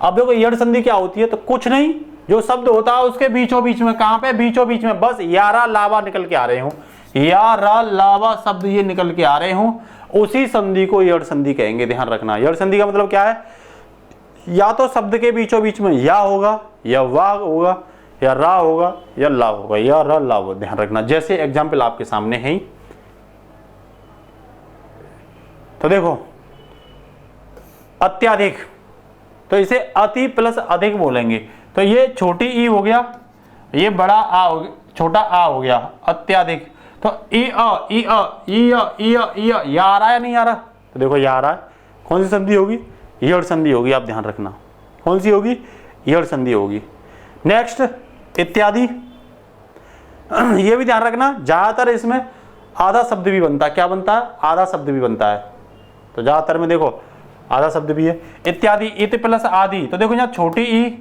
अब देखो यड़ संधि क्या होती है, तो कुछ नहीं, जो शब्द होता है उसके बीचों बीच में, कहां पे? बीचों बीच में, बस यारा लावा निकल के आ रहे हो, यारा लावा शब्द ये निकल के आ रहे हो, उसी संधि को यड़ संधि कहेंगे, ध्यान रखना। यड़ संधि का मतलब क्या है? या तो शब्द के बीचों बीच में या होगा, या वाह होगा, या रा होगा, या ला होगा, या रा ला होगा, ध्यान रखना। जैसे एग्जाम्पल आपके सामने है। तो देखो अत्याधिक, तो इसे अति प्लस अधिक बोलेंगे। तो ये छोटी ई हो गया, ये बड़ा आ हो गया, छोटा आ हो गया, अत्याधिक। तो ई अ ई अ ई अ ई अ ई अ, या आ रहा है नहीं आ रहा? तो देखो या आ रहा है। कौन सी संधि होगी? यड़ संधि होगी, आप ध्यान रखना। कौन सी होगी? यड़ संधि होगी। नेक्स्ट इत्यादि, ये भी ध्यान रखना, ज्यादातर इसमें आधा शब्द भी बनता है। क्या बनता है? आधा शब्द भी बनता है। तो ज्यादातर में देखो आधा शब्द भी है। इत्यादि, इत प्लस आदि, तो देखो यहाँ छोटी ई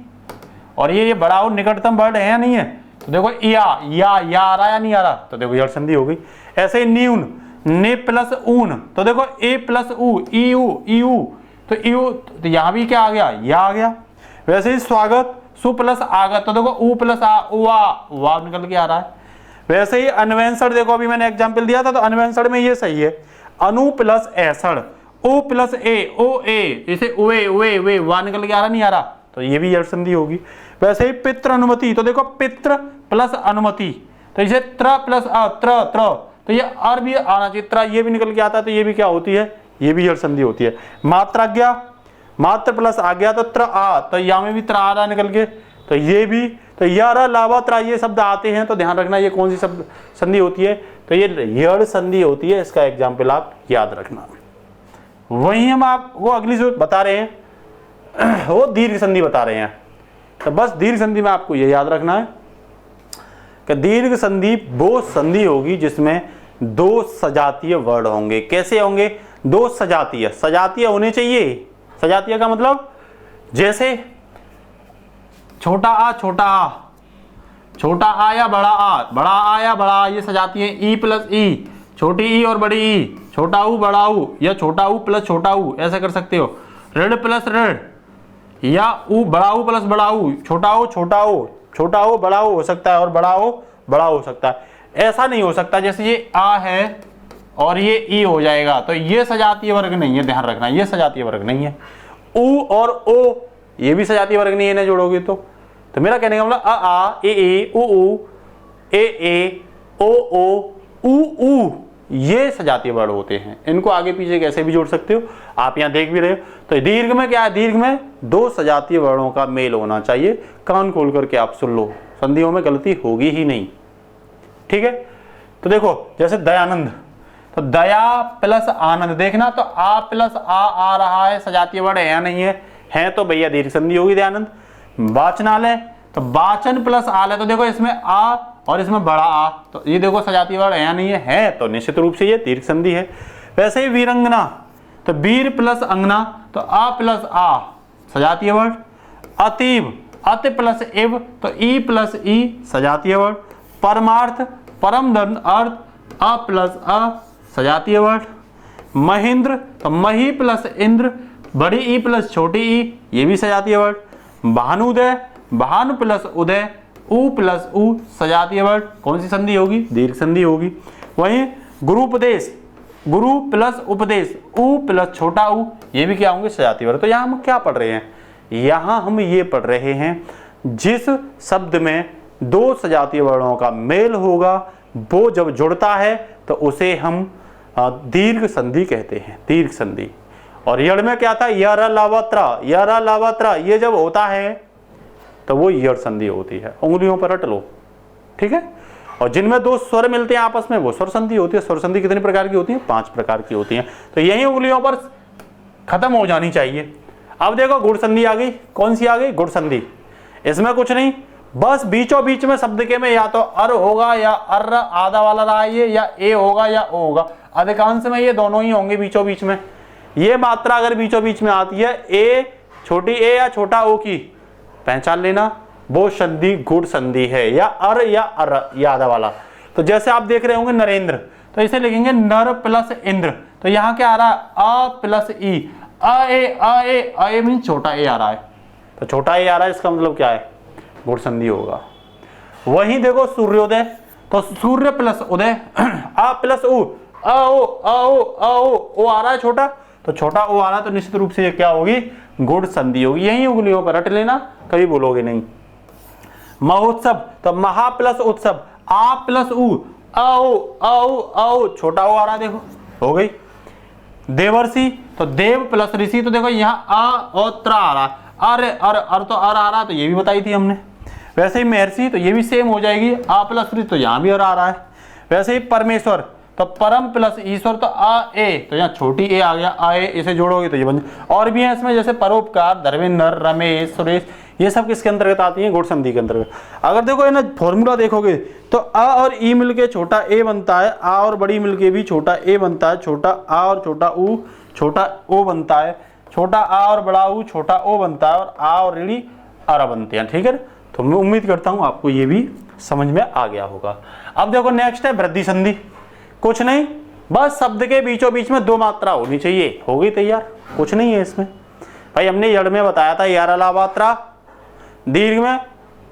और ये बड़ा और निकटतम वर्ड है या नहीं है? तो देखो या आ रहा या नहीं आ रहा? तो देखो यड़ संधि हो गई। ऐसे ही न्यून, ने प्लस ऊन, तो देखो ए प्लस ऊ, ई ऊ, तो ईऊ, तो यहां भी क्या आ गया? या आ गया। वैसे ही स्वागत, सु प्लस आगत, तो देखो ऊ प्लस आ, वाव निकल के आ रहा है। वैसे ही अन्वेंसण, देखो अभी मैंने एग्जाम्पल दिया था, तो अन्वेंसण में ये सही है, अनु प्लस ऐसण, ओ प्लस ए, ओ ए, जैसे उए उए वे, वा निकल के आ रहा नहीं आ रहा? तो ये भी यड़ संधि होगी। वैसे ही पितृ अनुमति, तो देखो पितृ प्लस अनुमति, तो इसे त्र प्लस अ, त्र, तो ये अर भी आना चाहिए, त्र ये भी निकल के आता है, तो ये भी क्या होती है? ये भी यड़ संधि होती है। मात्राज्ञा, मात्र प्लस आज्ञा, तो त्र आ, तो यहाँ में भी त्र आ रहा निकल के, तो ये भी, तो यारा लावा त्रा ये शब्द आते हैं, तो ध्यान रखना ये कौन सी शब्द संधि होती है? तो ये यड़ संधि होती है। इसका एग्जाम्पल आप याद रखना। वही हम आपको अगली जो बता रहे हैं वो दीर्घ संधि बता रहे हैं। तो बस दीर्घ संधि में आपको ये याद रखना है कि दीर्घ संधि वो संधि होगी जिसमें 2 सजातीय वर्ण होंगे। कैसे होंगे? 2 सजातीय, सजातीय होने चाहिए। सजातीय का मतलब जैसे छोटा आ, छोटा आ, छोटा आ या बड़ा आ, बड़ा आ या बड़ा आ, ये सजातीय है। ई प्लस ई, छोटी ई और बड़ी ई, छोटा ऊ बड़ा ऊ, या छोटा ऊ प्लस छोटा ऊ, ऐसा कर सकते हो। ऋण प्लस ऋण, या ऊ बड़ा ऊ प्लस बड़ा ऊ, छोटा ऊ छोटा ऊ, छोटा ऊ बड़ा ऊ हो सकता है, और बड़ा ऊ बड़ा हो सकता है। ऐसा नहीं हो सकता जैसे ये आ है और ये ई हो जाएगा, तो ये सजातीय वर्ग नहीं है, ध्यान रखना, ये सजातीय वर्ग नहीं है। ऊ और ओ, ये भी सजातीय वर्ग नहीं है, इन्हें जोड़ोगे तो मेरा कहने का मतलब आ ए ऊ ए ओ ऊ, ये सजातीय वर्ण होते हैं। इनको आगे पीछे कैसे भी जोड़ सकते हो, आप यहाँ देख भी रहे हो। तो दीर्घ में क्या है? दीर्घ में 2 सजातीय वर्णों का मेल होना चाहिए। कान खोल करके आप सुन लो, संधियों में गलती होगी ही नहीं। ठीक है। तो देखो जैसे दयानंद, तो दया प्लस आनंद, देखना तो आ प्लस आ रहा है, सजातीय वर्ण है या नहीं है तो भैया दीर्घ संधि होगी दयानंद। वाचनालय, तो वाचन प्लस आलय, तो देखो इसमें आ और इसमें बड़ा आ, तो ये देखो सजातीय वर्ण है या नहीं है तो निश्चित रूप से ये दीर्घ संधि है। वैसे ही वीरंगना, तो वीर प्लस अंगना, तो आ प्लस आ सजातीय वर्ण। अतीब, अत प्लस इव, तो ई प्लस ई सजातीय वर्ण। परमार्थ, परम धन अर्थ, अ प्लस अ सजातीय वर्ण। महेंद्र, तो मही प्लस इंद्र, बड़ी ई प्लस छोटी ई, ये भी सजातीय वर्ण। भानुदय, भानु प्लस उदय, उ प्लस उ सजातीय वर्ण, कौन सी संधि होगी? दीर्घ संधि होगी। वहीं गुरुपदेश, गुरु प्लस उपदेश, उ प्लस छोटा उ, ये भी क्या होंगे? सजातीय वर्ण। तो यहाँ हम क्या पढ़ रहे हैं? यहाँ हम ये पढ़ रहे हैं जिस शब्द में दो सजातीय वर्णों का मेल होगा वो जब जुड़ता है तो उसे हम दीर्घ संधि कहते हैं, दीर्घ संधि। और यड़ में क्या था? यरा लावत्रा, यरा लावत्रा, ये जब होता है तो वो यड़ संधि होती है। उंगलियों पर रट लो, ठीक है। और जिनमें दो स्वर मिलते हैं आपस में वो स्वर संधि होती है। स्वर संधि कितनी प्रकार की होती है? 5 प्रकार की होती है। तो यही उंगलियों पर खत्म हो जानी चाहिए। अब देखो गुण संधि आ गई। कौन सी आ गई? गुण संधि। इसमें कुछ नहीं, बस बीचों बीच में शब्द के में या तो अर होगा या अर्र आधा वाला रहा है, या ए होगा या ओ होगा। अधिकांश में ये दोनों ही होंगे बीचों बीच में। ये मात्रा अगर बीचों बीच में आती है ए, छोटी ए या छोटा ओ की, पहचान लेना वो संधि गुण संधि है, या अर या अर्र या आधा वाला। तो जैसे आप देख रहे होंगे नरेंद्र, तो इसे लिखेंगे नर प्लस इंद्र। तो यहाँ क्या आ रहा है? अ प्लस ई, अ ए मीन छोटा ए आ रहा है, तो छोटा ए आ रहा है, इसका मतलब क्या है? गुण संधि होगा। वहीं देखो सूर्योदय, तो सूर्य प्लस उदय, आ प्लस उ, अ ओ आ रहा है छोटा, तो छोटा ओ आ रहा है, तो निश्चित रूप से ये क्या होगी? गुण संधि होगी। यही उंगलियों पर रट लेना, कभी बोलोगे नहीं। महोत्सव, तो महा प्लस उत्सव, आ प्लस उ, अ छोटा ओ आ रहा है, देखो हो गई। देवर्षि, तो देव प्लस ऋषि, तो देखो यहाँ आ और त्र आ रहा है, अर तो अर आ रहा है, तो ये भी बताई थी हमने। वैसे ही महर्षि, तो ये भी सेम हो जाएगी, आ प्लस ऋषि, तो यहाँ भी अर आ रहा है। वैसे ही परमेश्वर, तो परम प्लस ईश्वर, तो आ ए, तो यहाँ छोटी ए आ गया, आ ए, इसे जोड़ोगे तो ये बन। और भी है इसमें जैसे परोपकार, धर्मेंद्र, रमेश, सुरेश, ये सब किसके अंतर्गत आती है? गुण संधि के अंतर्गत। अगर देखो ये ना फॉर्मूला देखोगे तो आ और ई मिलके छोटा ए बनता है, आ और बड़ी मिलके भी छोटा ए बनता है, छोटा आ और छोटा ऊ छोटा ओ बनता है, छोटा आ और बड़ा ऊ छोटा ओ बनता है, और आ और ऋणी अरा बनते हैं, ठीक है। तो मैं उम्मीद करता हूं आपको ये भी समझ में आ गया होगा। अब देखो नेक्स्ट है वृद्धि संधि। कुछ नहीं, बस शब्द के बीचों बीच में दो मात्रा होनी चाहिए, हो गई तैयार। कुछ नहीं है इसमें भाई। हमने यड़ में बताया था यार अलावात्रा, दीर्घ में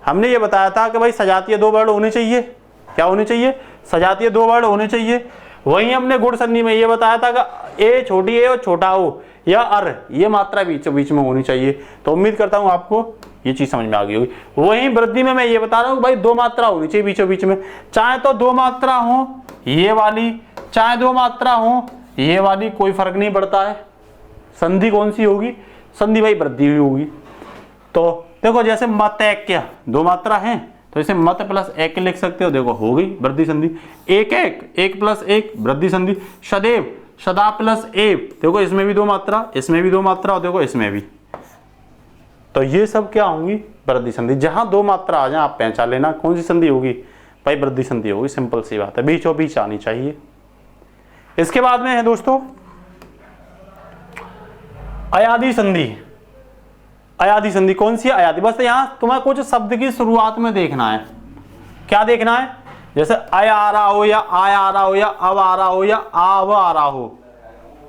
हमने ये बताया था कि भाई सजातीय दो वर्ण होने चाहिए। क्या होने चाहिए? सजातीय दो वर्ण होने चाहिए। वहीं हमने गुण संधि में ये बताया था कि ए छोटी ए और छोटा ओ या अर, ये मात्रा बीचों बीच में होनी चाहिए। तो उम्मीद करता हूं आपको ये चीज समझ में आ गई होगी। वहीं वृद्धि में मैं ये बता रहा हूं भाई दो मात्रा होनी चाहिए बीचों बीच में, चाहे तो दो मात्रा हो ये वाली, चाहे दो मात्रा हो ये वाली, कोई फर्क नहीं पड़ता है। संधि कौन सी होगी? संधि भाई वृद्धि हुई होगी। तो देखो जैसे मत ऐक्य दो मात्रा है, तो इसे मत प्लस एक लिख सकते हो, देखो हो गई वृद्धि संधि। एक एक, एक प्लस एक वृद्धि संधि। सदैव, सदा प्लस एव, देखो इसमें भी दो मात्रा, इसमें भी दो मात्रा, और देखो इसमें भी। तो ये सब क्या होंगी? वृद्धि संधि। जहां दो मात्रा आ जाए आप पहचान लेना कौन सी संधि होगी भाई, वृद्धि संधि होगी। सिंपल सी बात है, बीचों बीच आनी चाहिए। इसके बाद में है दोस्तों अयादि संधि। अयादि संधि कौन सी है? अयादि। बस यहां तुम्हें कुछ शब्द की शुरुआत में देखना है। क्या देखना है? जैसे अय आ रहा हो या आय आ रहा हो या अब आ रहा हो या आव आ रहा हो।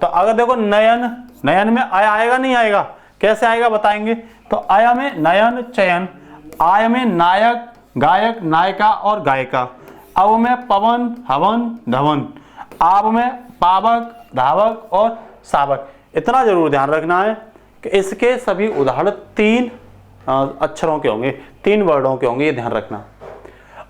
तो अगर देखो नयन, नयन में अय आएगा नहीं आएगा? कैसे आएगा बताएंगे। तो अय में नयन चयन, आय में नायक गायक नायिका और गायिका, अव में पवन हवन धवन, आव में पावक धावक और सावक। इतना जरूर ध्यान रखना है कि इसके सभी उदाहरण तीन अक्षरों के होंगे, तीन वर्डों के होंगे, ये ध्यान रखना।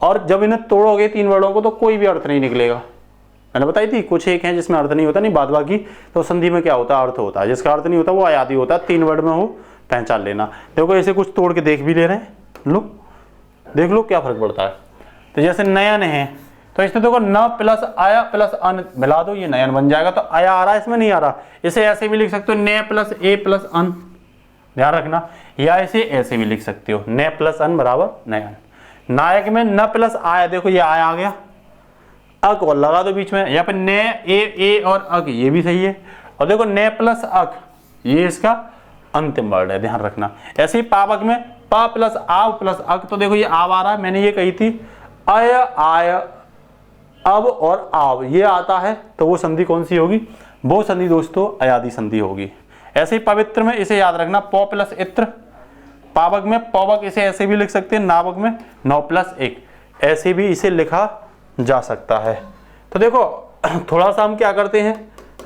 और जब इन्हें तोड़ोगे तीन वर्डों को तो कोई भी अर्थ नहीं निकलेगा। मैंने बताई थी कुछ एक हैं जिसमें अर्थ नहीं होता, नहीं बाद बाकी तो संधि में क्या होता है? अर्थ होता है। जिसका अर्थ नहीं होता वो अयादि होता है। तीन वर्ड में हो पहचान लेना। देखो ऐसे कुछ तोड़ के देख भी ले रहे हैं, लो देख लो क्या फर्क पड़ता है। तो जैसे नयन है, तो इसमें देखो न प्लस आया प्लस अन मिला दो, ये नयन बन जाएगा। तो आया आ रहा है, इसमें नहीं आ रहा। इसे ऐसे भी लिख सकते हो न प्लस ए प्लस अन, ध्यान रखना। या इसे ऐसे भी लिख सकते हो न प्लस अन बराबर नयन। नायक में न प्लस आया, देखो ये आया आ गया, अक और लगा दो बीच में, या फिर न ए और अक, ये भी सही है। और देखो न प्लस अक, ये इसका अंतिम वर्ड है, ध्यान रखना। ऐसे ही पावक में पा प्लस आव प्लस अक, तो देखो ये आव आ रहा है, मैंने ये कही थी अय आय अब और आव ये आता है, तो वो संधि कौन सी होगी? वो संधि दोस्तों अयादि संधि होगी। ऐसे ही पवित्र में इसे याद रखना पौ प्लस इत्र, पावक में पौवक, इसे ऐसे भी लिख सकते हैं। नावक में नौ प्लस एक, ऐसे भी इसे लिखा जा सकता है। तो देखो थोड़ा सा हम क्या करते हैं,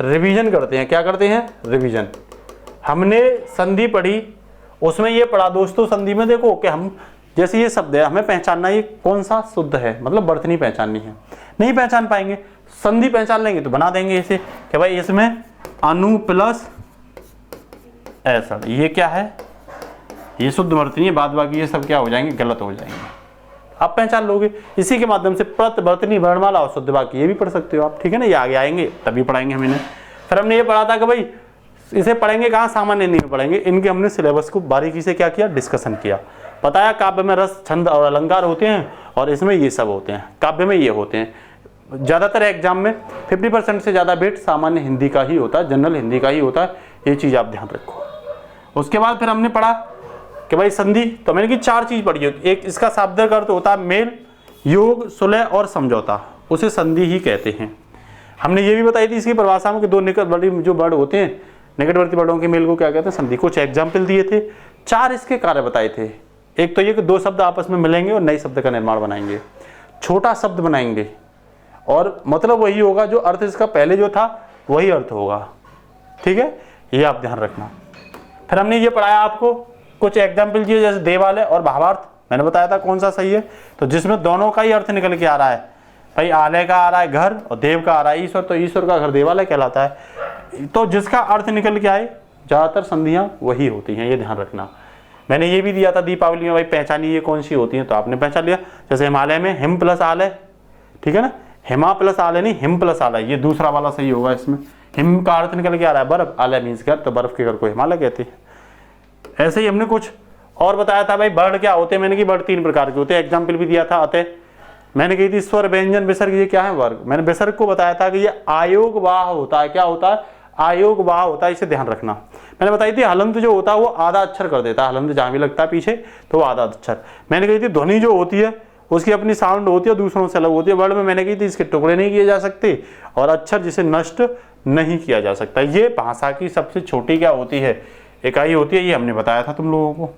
रिवीजन करते हैं। क्या करते हैं? रिवीजन। हमने संधि पढ़ी, उसमें ये पढ़ा दोस्तों संधि में देखो कि हम जैसे ये शब्द है हमें पहचानना ये कौन सा शुद्ध है, मतलब वर्तनी पहचाननी है। नहीं पहचान पाएंगे, संधि पहचान लेंगे तो बना देंगे इसे कि भाई इसमें अनु प्लस ऐसा, ये क्या है? ये शुद्ध वर्तनी है। बाद बाकी ये सब क्या हो जाएंगे? गलत हो जाएंगे। आप पहचान लोगे इसी के माध्यम से। प्रत, वर्तनी, वर्णमाला और शुद्ध वाक्य ये भी पढ़ सकते हो आप, ठीक है ना। ये आगे आएंगे तभी पढ़ाएंगे हम इन्हें। फिर हमने ये पढ़ा था कि भाई इसे पढ़ेंगे कहाँ? सामान्य हिंदी में पढ़ेंगे। इनके हमने सिलेबस को बारीकी से क्या किया? डिस्कशन किया। बताया काव्य में रस, छंद और अलंकार होते हैं और इसमें ये सब होते हैं, काव्य में ये होते हैं। ज़्यादातर एग्जाम में 50% से ज़्यादा वेट सामान्य हिंदी का ही होता है, जनरल हिंदी का ही होता है। ये चीज़ आप ध्यान रखो। उसके बाद फिर हमने पढ़ा कि भाई संधि, तो मैंने कि 4 चीज़ पढ़ी है। एक इसका शाब्दिक अर्थ होता है मेल, योग, सुलह और समझौता, उसे संधि ही कहते हैं। हमने ये भी बताई थी इसकी परिभाषा में कि 2 निकटवर्ती जो वर्ड होते हैं, निकटवर्ती वर्डों के मेल को क्या कहते हैं? संधि। कुछ एग्जाम्पल दिए थे, 4 इसके कार्य बताए थे। एक तो ये कि 2 शब्द आपस में मिलेंगे और नए शब्द का निर्माण बनाएंगे, छोटा शब्द बनाएंगे और मतलब वही होगा जो अर्थ इसका पहले जो था वही अर्थ होगा, ठीक है। ये आप ध्यान रखना। फिर हमने ये पढ़ाया आपको कुछ एग्जाम्पल दिए, जैसे देवालय और भावार्थ। मैंने बताया था कौन सा सही है, तो जिसमें दोनों का ही अर्थ निकल के आ रहा है। भाई आलय का आ रहा है घर और देव का आ रहा है ईश्वर, तो ईश्वर का घर देवालय कहलाता है। तो जिसका अर्थ निकल के आए ज़्यादातर संधियाँ वही होती हैं, ये ध्यान रखना। मैंने ये भी दिया था दीपावली में, भाई पहचानिए कौन सी होती है, तो आपने पहचान लिया। जैसे हिमालय में हिम प्लस आलय, ठीक है ना। हिमा प्लस आलय नहीं, हिम प्लस आलय, ये दूसरा वाला सही होगा। इसमें हिम का अर्थ निकल के आ रहा है बर्फ, आलय मीन्स घर, तो बर्फ के घर को हिमालय कहते हैं। ऐसे ही हमने कुछ और बताया था भाई वर्ण क्या होते हैं। मैंने कि वर्ण 3 प्रकार के होते हैं, एग्जाम्पल भी दिया था। अतः मैंने कही थी स्वर, व्यंजन, विसर्ग, ये क्या है? वर्ग। मैंने विसर्ग को बताया था कि ये आयोग वाह होता है। क्या होता है? आयोग वाह होता है, इसे ध्यान रखना। मैंने बताई थी हलंत जो होता है वो आधा अक्षर कर देता है, हलंत जहाँ भी लगता है पीछे तो वो आधा अक्षर। मैंने कही थी ध्वनि जो होती है उसकी अपनी साउंड होती है, दूसरों से अलग होती है। वर्ड में मैंने कही थी इसके टुकड़े नहीं किए जा सकते और अक्षर जिसे नष्ट नहीं किया जा सकता। ये भाषा की सबसे छोटी क्या होती है? इकाई होती है, ये हमने बताया था तुम लोगों को।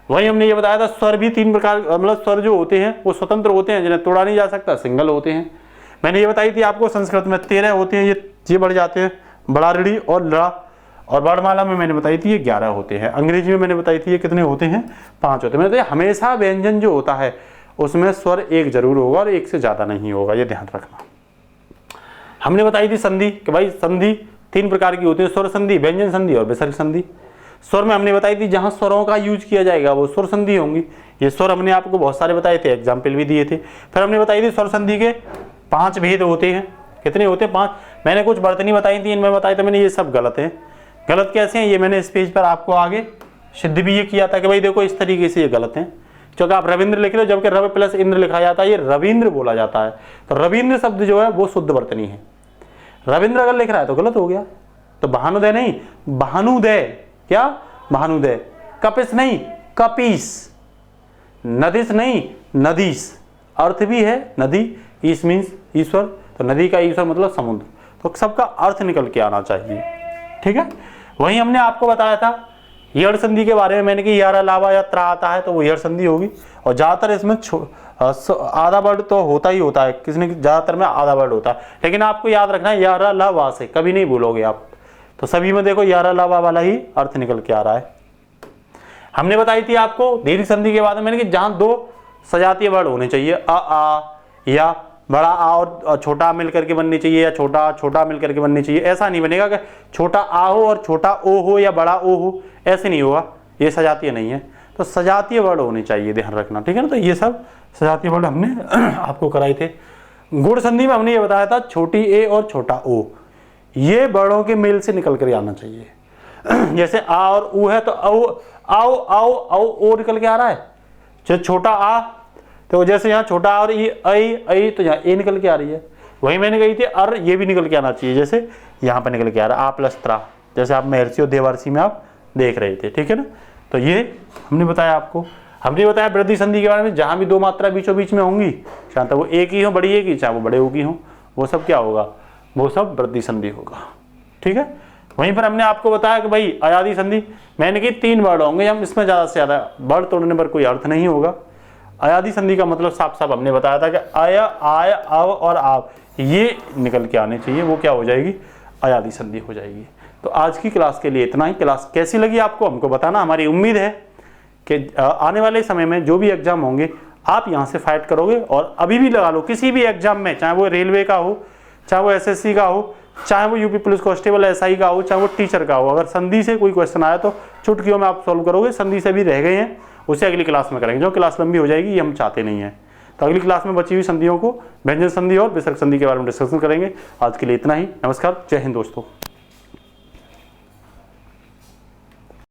वही हमने ये बताया था स्वर भी 3 प्रकार, मतलब स्वर जो होते हैं वो स्वतंत्र होते हैं, जिन्हें तोड़ा नहीं जा सकता, सिंगल होते हैं। मैंने ये बताई थी आपको संस्कृत में 13 होते हैं, ये बढ़ जाते हैं, बड़ा ऋणी और लड़ा। और वर्णमाला में मैंने बताई थी ये 11 होते हैं। अंग्रेजी में मैंने बताई थी ये कितने होते हैं? 5 होते हैं। मैंने हमेशा व्यंजन जो होता है उसमें स्वर 1 जरूर होगा और 1 से ज़्यादा नहीं होगा, ये ध्यान रखना। हमने बताई थी संधि कि भाई संधि 3 प्रकार की होती है, स्वर संधि, व्यंजन संधि और विसर्ग संधि। स्वर में हमने बताई थी जहाँ स्वरों का यूज किया जाएगा वो स्वर संधि होंगी। ये स्वर हमने आपको बहुत सारे बताए थे, एग्जाम्पल भी दिए थे। फिर हमने बताई थी स्वर संधि के 5 भेद होते हैं। कितने होते हैं? 5। मैंने कुछ वर्तनी बताई थी, इनमें बताई तो मैंने ये सब गलत है। गलत कैसे हैं ये मैंने इस पेज पर आपको आगे सिद्ध भी ये किया था कि भाई देखो इस तरीके से ये गलत हैं। क्योंकि आप रविंद्र लिख रहे हो जबकि रवि प्लस इंद्र लिखा जाता है, ये रविंद्र बोला जाता है। तो रविंद्र शब्द जो है वो शुद्ध वर्तनी है। रविंद्र अगर लिख रहा है तो गलत हो गया। तो भानुदय नहीं, भानुदय। क्या? भानुदय। कपिस नहीं, कपीस। नदीस नहीं, नदीस। अर्थ भी है नदी, ईस मीन्स ईश्वर, तो नदी का ईश्वर मतलब समुद्र। तो सबका अर्थ निकल के आना चाहिए, ठीक है। वहीं हमने आपको बताया था यड़ संधि के बारे में। मैंने कि यार लावा या त्रा आता है तो वो यड़ संधि होगी। और ज़्यादातर इसमें आधा वर्ड तो होता ही होता है, किसने ज़्यादातर में आधा वर्ड होता है। लेकिन आपको याद रखना है यार लावा से कभी नहीं भूलोगे आप। तो सभी में देखो यार लावा वाला ही अर्थ निकल के आ रहा है। हमने बताई थी आपको दीर्घ संधि के बाद में, मैंने कि जहाँ 2 सजातीय वर्ड होने चाहिए, आ या बड़ा आ और छोटा मिल करके बननी चाहिए, या छोटा छोटा मिल करके बननी चाहिए। ऐसा नहीं बनेगा कि छोटा आ हो और छोटा ओ हो या बड़ा ओ हो, ऐसे नहीं होगा, ये सजातीय नहीं है। तो सजातीय वर्ड होने चाहिए, ध्यान रखना, ठीक है ना। तो ये सब सजातीय वर्ड हमने आपको कराए थे। गुण संधि में हमने ये बताया था छोटी ए और छोटा ओ ये वर्णों के मेल से निकल कर आना चाहिए। जैसे आ और ऊ है तो औ आओ आओ आओ ओ निकल के आ रहा है। जो छोटा आ तो जैसे यहाँ छोटा आ और ई आई तो यहाँ ए निकल के आ रही है। वही मैंने कही थी अर ये भी निकल के आना चाहिए, जैसे यहाँ पर निकल के आ रहा है आ प्लस त्रा, जैसे आप महर्षि और देवर्षि में आप देख रहे थे, ठीक है ना। तो ये हमने बताया आपको। हमने बताया वृद्धि संधि के बारे में, जहाँ भी दो मात्रा बीचों बीच में होंगी, चाहे तो वो एक ही हो बड़ी एक ही, चाहे वो बड़े ओ की हो, वो सब क्या होगा, वो सब वृद्धि संधि होगा, ठीक है। वहीं पर हमने आपको बताया कि भाई अयादि संधि मैंने कि 3 वर्ड होंगे, हम इसमें ज़्यादा से ज़्यादा वर्ड तोड़ने पर कोई अर्थ नहीं होगा। अयादि संधि का मतलब साफ साफ हमने बताया था कि अय आय अव और आव ये निकल के आने चाहिए, वो क्या हो जाएगी, अयादि संधि हो जाएगी। तो आज की क्लास के लिए इतना ही। क्लास कैसी लगी आपको हमको बताना। हमारी उम्मीद है कि आने वाले समय में जो भी एग्जाम होंगे आप यहाँ से फाइट करोगे, और अभी भी लगा लो किसी भी एग्जाम में, चाहे वो रेलवे का हो, चाहे वो एसएससी का हो, चाहे वो यूपी पुलिस कांस्टेबल एसआई का हो, चाहे वो टीचर का हो, अगर संधि से कोई क्वेश्चन आया तो चुटकियों में आप सॉल्व करोगे। संधि से भी रह गए हैं उसे अगली क्लास में करेंगे, जो क्लास लंबी हो जाएगी ये हम चाहते नहीं हैं। तो अगली क्लास में बची हुई संधियों को, व्यंजन संधि और विसर्ग संधि के बारे में डिस्कशन करेंगे। आज के लिए इतना ही। नमस्कार, जय हिंद दोस्तों।